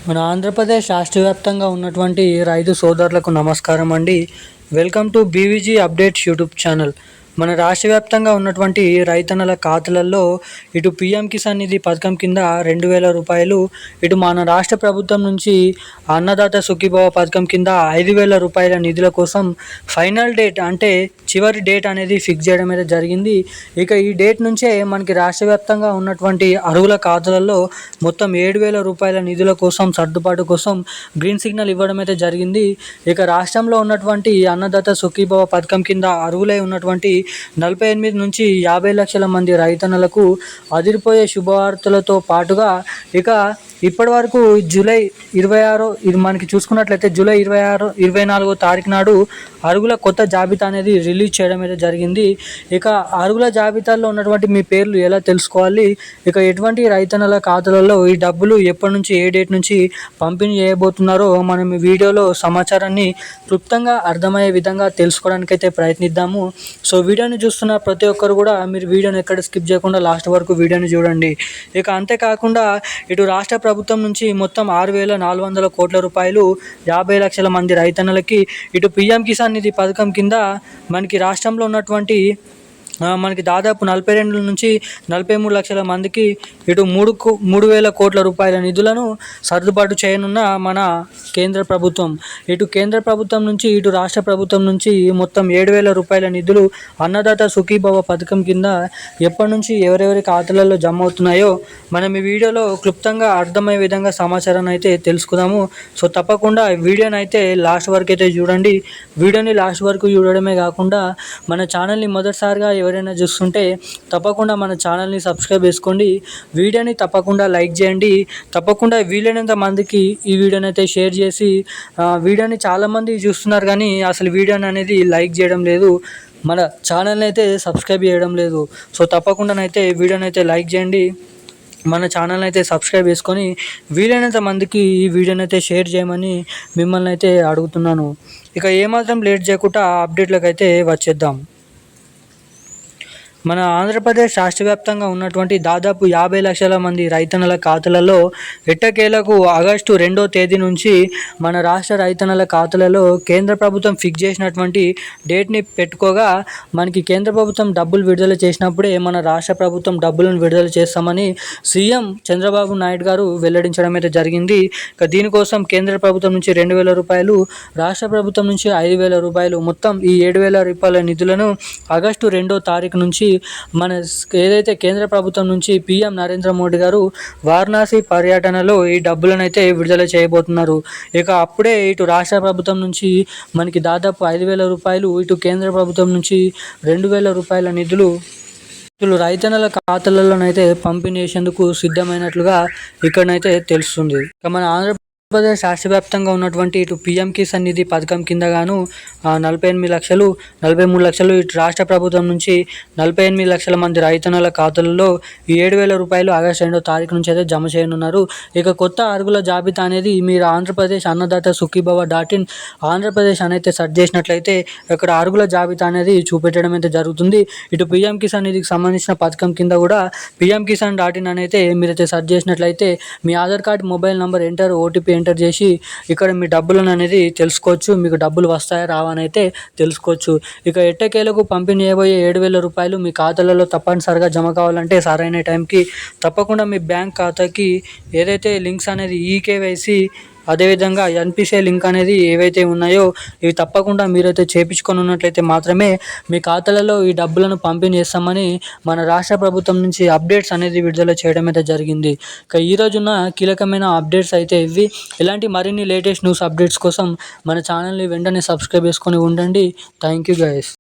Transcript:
మన ఆంధ్రప్రదేశ్ రాష్ట్ర వ్యాప్తంగా ఉన్నటువంటి రైతు సోదరులకు నమస్కారం అండి. Welcome to BVG updates YouTube channel. మన రాష్ట్ర వ్యాప్తంగా ఉన్నటువంటి రైతన్నల ఖాతాలలో ఇటు పీఎం కిసాన్ నిధి పథకం కింద 2,000 రూపాయలు, ఇటు మన రాష్ట్ర ప్రభుత్వం నుంచి అన్నదాత సుఖీభవ పథకం కింద 5,000 రూపాయల నిధుల కోసం ఫైనల్ డేట్ అంటే చివరి డేట్ అనేది ఫిక్స్ చేయడం అయితే జరిగింది. ఇక ఈ డేట్ నుంచే మనకి రాష్ట్ర వ్యాప్తంగా ఉన్నటువంటి అర్హుల ఖాతాలలో మొత్తం 7,000 రూపాయల నిధుల కోసం సర్దుబాటు కోసం గ్రీన్ సిగ్నల్ ఇవ్వడం అయితే జరిగింది. ఇక రాష్ట్రంలో ఉన్నటువంటి అన్నదాత సుఖీభవ పథకం కింద అర్హులై ఉన్నటువంటి 48 నుంచి 50 లక్షల మంది రైతన్నలకు అదిరిపోయే శుభవార్తలతో పాటుగా ఇక ఇప్పటి వరకు జూలై 26 ఇది మనకి చూసుకున్నట్లయితే జూలై 24వ తారీఖు నాడు అర్హుల కొత్త జాబితా అనేది రిలీజ్ చేయడం అయితే జరిగింది. ఇక అర్హుల జాబితాలో ఉన్నటువంటి మీ పేర్లు ఎలా తెలుసుకోవాలి, ఇక ఎటువంటి రైతన్నల ఖాతాలలో ఈ డబ్బులు ఎప్పటి నుంచి ఏ డేట్ నుంచి పంపిణీ చేయబోతున్నారో మనం ఈ వీడియోలో సమాచారాన్ని క్లుప్తంగా అర్థమయ్యే విధంగా తెలుసుకోవడానికైతే ప్రయత్నిద్దాము. సో వీడియోని చూస్తున్న ప్రతి ఒక్కరు కూడా మీరు వీడియోని ఎక్కడ స్కిప్ చేయకుండా లాస్ట్ వరకు వీడియోని చూడండి. ఇక అంతేకాకుండా ఇటు రాష్ట్ర ప్రభుత్వం నుంచి మొత్తం 6,400 కోట్ల రూపాయలు 50 లక్షల మంది రైతన్నలకి ఇటు పీఎం కిసాన్ నిధి పథకం కింద మనకి రాష్ట్రంలో ఉన్నటువంటి మనకి దాదాపు 42 నుంచి 43 లక్షల మందికి ఇటు 3,000 కోట్ల రూపాయల నిధులను సర్దుబాటు చేయనున్న మన కేంద్ర ప్రభుత్వం. ఇటు కేంద్ర ప్రభుత్వం నుంచి ఇటు రాష్ట్ర ప్రభుత్వం నుంచి మొత్తం 7,000 రూపాయల నిధులు అన్నదాత సుఖీభవ పథకం కింద ఎప్పటి నుంచి ఎవరెవరి ఖాతాలలో జమ అవుతున్నాయో మనం ఈ వీడియోలో క్లుప్తంగా అర్థమయ్యే విధంగా సమాచారాన్ని అయితే తెలుసుకుందాము. సో తప్పకుండా వీడియోని అయితే లాస్ట్ వరకు అయితే చూడండి. వీడియోని లాస్ట్ వరకు చూడడమే కాకుండా మన ఛానల్ని మొదటిసారిగా ఎవరైనా చూస్తుంటే తప్పకుండా మన ఛానల్ని సబ్స్క్రైబ్ చేసుకోండి. వీడియోని తప్పకుండా లైక్ చేయండి. తప్పకుండా వీలైనంత మందికి ఈ వీడియోని అయితే షేర్ చేసి వీడియోని చాలామంది చూస్తున్నారు కానీ అసలు వీడియోని అనేది లైక్ చేయడం లేదు, మన ఛానల్ని అయితే సబ్స్క్రైబ్ చేయడం లేదు. సో తప్పకుండానైతే వీడియోని అయితే లైక్ చేయండి, మన ఛానల్ని అయితే సబ్స్క్రైబ్ చేసుకొని వీలైనంత మందికి ఈ వీడియోని అయితే షేర్ చేయమని మిమ్మల్ని అయితే అడుగుతున్నాను. ఇక ఏమాత్రం లేట్ చేయకుండా అప్డేట్లకు అయితే వచ్చేద్దాం. మన ఆంధ్రప్రదేశ్ రాష్ట్ర వ్యాప్తంగా ఉన్నటువంటి దాదాపు 50 లక్షల మంది రైతన్నల ఖాతాలలో ఎట్టకేలకు ఆగస్టు 2వ తేదీ నుంచి మన రాష్ట్ర రైతన్నల ఖాతాలలో కేంద్ర ప్రభుత్వం ఫిక్స్ చేసినటువంటి డేట్ని పెట్టుకోగా మనకి కేంద్ర ప్రభుత్వం డబ్బులు విడుదల చేసినప్పుడే మన రాష్ట్ర ప్రభుత్వం డబ్బులను విడుదల చేస్తామని సీఎం చంద్రబాబు నాయుడు గారు వెల్లడించడం అయితే జరిగింది. ఇక దీనికోసం కేంద్ర ప్రభుత్వం నుంచి 2,000 రూపాయలు, రాష్ట్ర ప్రభుత్వం నుంచి 5,000 రూపాయలు, మొత్తం ఈ 7,000 రూపాయల నిధులను ఆగస్టు 2వ తారీఖు నుంచి మన ఏదైతే కేంద్ర ప్రభుత్వం నుంచి పీఎం నరేంద్ర మోడీ గారు వారణాసి పర్యటనలో ఈ డబ్బులను అయితే విడుదల చేయబోతున్నారు. ఇక అప్పుడే ఇటు రాష్ట్ర ప్రభుత్వం నుంచి మనకి దాదాపు 5,000 రూపాయలు, ఇటు కేంద్ర ప్రభుత్వం నుంచి 2,000 రూపాయల నిధులు రైతన్నల ఖాతాలలోనైతే పంపిణీ చేసేందుకు సిద్ధమైనట్లుగా ఇక్కడనైతే తెలుస్తుంది. ఇక మన ఆంధ్రప్రదేశ్ రాష్ట్ర వ్యాప్తంగా ఉన్నటువంటి ఇటు పీఎం కిసాన్ నిధి పథకం కింద గాను 48 లక్షలు, 43 లక్షలు ఇటు రాష్ట్ర ప్రభుత్వం నుంచి 48 లక్షల మంది రైతన్నల ఖాతాలలో ఈ 7,000 రూపాయలు ఆగస్టు 2వ తారీఖు నుంచి అయితే జమ చేయనున్నారు. ఇక కొత్త అర్హుల జాబితా అనేది మీరు ఆంధ్రప్రదేశ్ అన్నదాత సుఖీభవ .in ఆంధ్రప్రదేశ్ అనేది సెర్చ్ చేసినట్లయితే ఇక్కడ అర్హుల జాబితా అనేది చూపెట్టడం అయితే జరుగుతుంది. ఇటు పీఎం కిసాన్ నిధికి సంబంధించిన పథకం కింద కూడా పీఎం కిసాన్ .in అయితే మీరైతే సెర్చ్ చేసినట్లయితే మీ Aadhaar card mobile number enter, OTP enter చేసి ఇక్కడ మీ డబ్బులను అనేది తెలుసుకోవచ్చు. మీకు డబ్బులు వస్తాయా రావా అని అయితే తెలుసుకోవచ్చు. ఇక ఎట్టకేలకు పంపిణీ చేయబోయే 7,000 రూపాయలు మీ ఖాతాలలో తప్పనిసరిగా జమ కావాలంటే సరైన టైంకి తప్పకుండా మీ బ్యాంక్ ఖాతాకి ఏదైతే లింక్స్ అనేది ఈకేవైసీ అదేవిధంగా ఎన్పిసిఐ లింక్ అనేది ఏవైతే ఉన్నాయో ఇవి తప్పకుండా మీరైతే చేయించుకొని ఉన్నట్లయితే మాత్రమే మీ ఖాతాలలో ఈ డబ్బులను పంపిణీ చేస్తామని మన రాష్ట్ర ప్రభుత్వం నుంచి అప్డేట్స్ అనేది విడుదల చేయడం అయితే జరిగింది. ఇక ఈరోజున్న కీలకమైన అప్డేట్స్ అయితే ఇవి. ఇలాంటి మరిన్ని లేటెస్ట్ న్యూస్ అప్డేట్స్ కోసం మన ఛానల్ని వెంటనే సబ్స్క్రైబ్ చేసుకొని ఉండండి. Thank you guys.